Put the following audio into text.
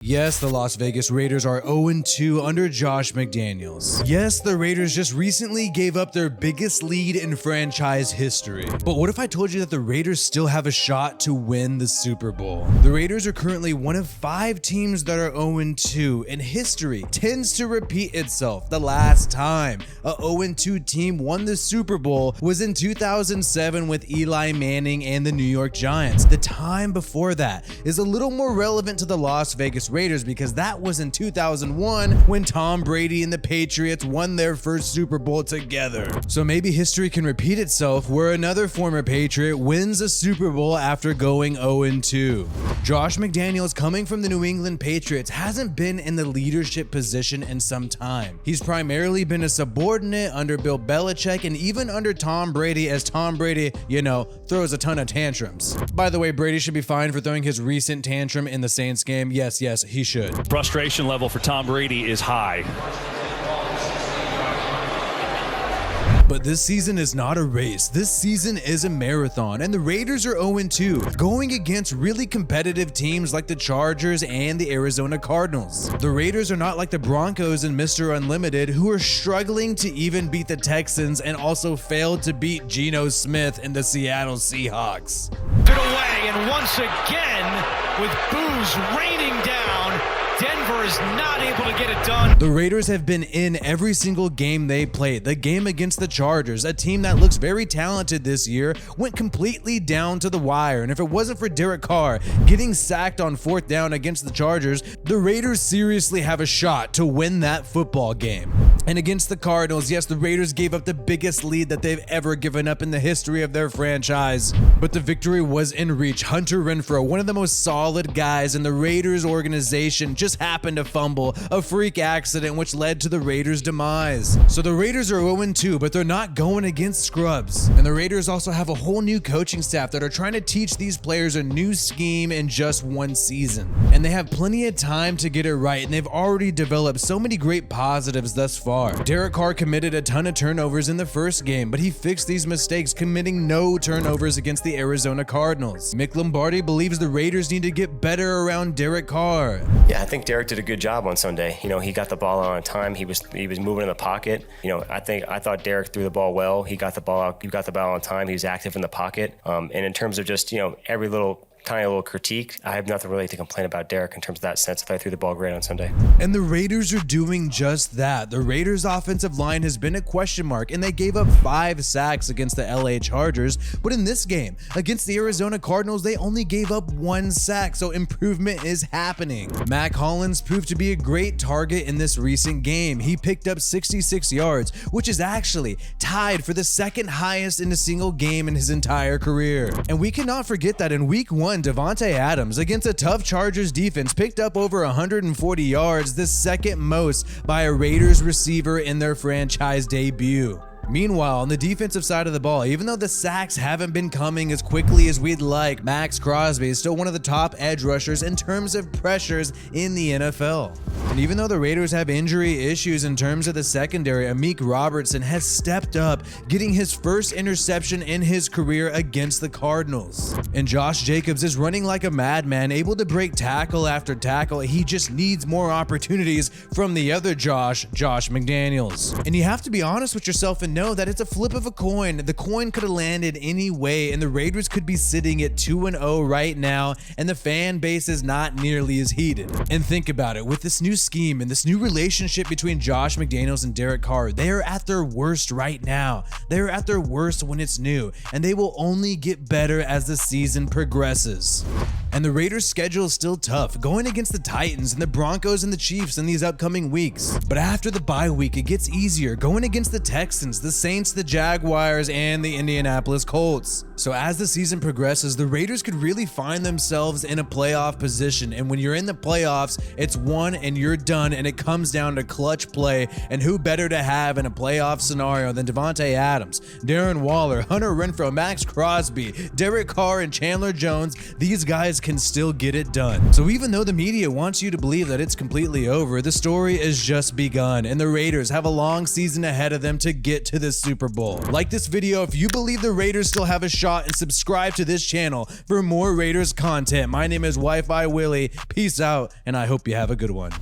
Yes, the Las Vegas Raiders are 0-2 under Josh McDaniels. Yes, the Raiders just recently gave up their biggest lead in franchise history. But what if I told you that the Raiders still have a shot to win the Super Bowl? The Raiders are currently one of 5 teams that are 0-2, and history tends to repeat itself. The last time a 0-2 team won the Super Bowl was in 2007 with Eli Manning and the New York Giants. The time before that is a little more relevant to the Las Vegas Raiders because that was in 2001 when Tom Brady and the Patriots won their first Super Bowl together. So maybe history can repeat itself where another former Patriot wins a Super Bowl after going 0-2. Josh McDaniels, coming from the New England Patriots, hasn't been in the leadership position in some time. He's primarily been a subordinate under Bill Belichick and even under Tom Brady, as Tom Brady, throws a ton of tantrums. By the way, Brady should be fined for throwing his recent tantrum in the Saints game. Yes, he should. Frustration level for Tom Brady is high. But this season is not a race. This season is a marathon, and the Raiders are 0-2, going against really competitive teams like the Chargers and the Arizona Cardinals. The Raiders are not like the Broncos and Mr. Unlimited, who are struggling to even beat the Texans and also failed to beat Geno Smith and the Seattle Seahawks. It away, and once again, with boos raining down, Denver is not able to get it done. The Raiders have been in every single game they played. The game against the Chargers, a team that looks very talented this year, went completely down to the wire. And if it wasn't for Derek Carr getting sacked on 4th down against the Chargers, the Raiders seriously have a shot to win that football game. And against the Cardinals, yes, the Raiders gave up the biggest lead that they've ever given up in the history of their franchise. But the victory was in reach. Hunter Renfrow, one of the most solid guys in the Raiders organization, just happened to fumble, a freak accident which led to the Raiders' demise. So the Raiders are 0-2, but they're not going against scrubs. And the Raiders also have a whole new coaching staff that are trying to teach these players a new scheme in just one season. And they have plenty of time to get it right, and they've already developed so many great positives thus far. Derek Carr committed a ton of turnovers in the first game, but he fixed these mistakes, committing no turnovers against the Arizona Cardinals. Mick Lombardi believes the Raiders need to get better around Derek Carr. Yeah, I think Derek did a good job on Sunday. He got the ball out on time. He was moving in the pocket. I thought Derek threw the ball well. He got the ball out. You got the ball on time. He was active in the pocket. And in terms of just every tiny little critique, I have nothing really to complain about Derek in terms of that sense. If I threw the ball great on Sunday. And the Raiders are doing just that. The Raiders' offensive line has been a question mark, and they gave up 5 sacks against the LA Chargers. But in this game, against the Arizona Cardinals, they only gave up 1 sack, so improvement is happening. Mac Hollins proved to be a great target in this recent game. He picked up 66 yards, which is actually tied for the 2nd highest in a single game in his entire career. And we cannot forget that in week 1, Davante Adams, against a tough Chargers defense, picked up over 140 yards, the 2nd most by a Raiders receiver in their franchise debut. Meanwhile, on the defensive side of the ball, even though the sacks haven't been coming as quickly as we'd like, Max Crosby is still one of the top edge rushers in terms of pressures in the NFL. And even though the Raiders have injury issues in terms of the secondary, Amik Robertson has stepped up, getting his first interception in his career against the Cardinals. And Josh Jacobs is running like a madman, able to break tackle after tackle. He just needs more opportunities from the other Josh McDaniels. And you have to be honest with yourself and know that it's a flip of a coin. The coin could have landed any way, and the Raiders could be sitting at 2-0 right now, and the fan base is not nearly as heated. And think about it, with this new scheme and this new relationship between Josh McDaniels and Derek Carr, they are at their worst right now. They are at their worst when it's new, and they will only get better as the season progresses. And the Raiders' schedule is still tough, going against the Titans and the Broncos and the Chiefs in these upcoming weeks. But after the bye week, it gets easier, going against the Texans, the Saints, the Jaguars, and the Indianapolis Colts. So as the season progresses, the Raiders could really find themselves in a playoff position. And when you're in the playoffs, it's one and you're done, and it comes down to clutch play. And who better to have in a playoff scenario than Davante Adams, Darren Waller, Hunter Renfrow, Max Crosby, Derek Carr, and Chandler Jones? These guys guys can still get it done. So even though the media wants you to believe that it's completely over, the story is just begun, and the Raiders have a long season ahead of them to get to the Super Bowl. Like this video if you believe the Raiders still have a shot, and subscribe to this channel for more Raiders content. My name is WiFiWillie. Peace out, and I hope you have a good one.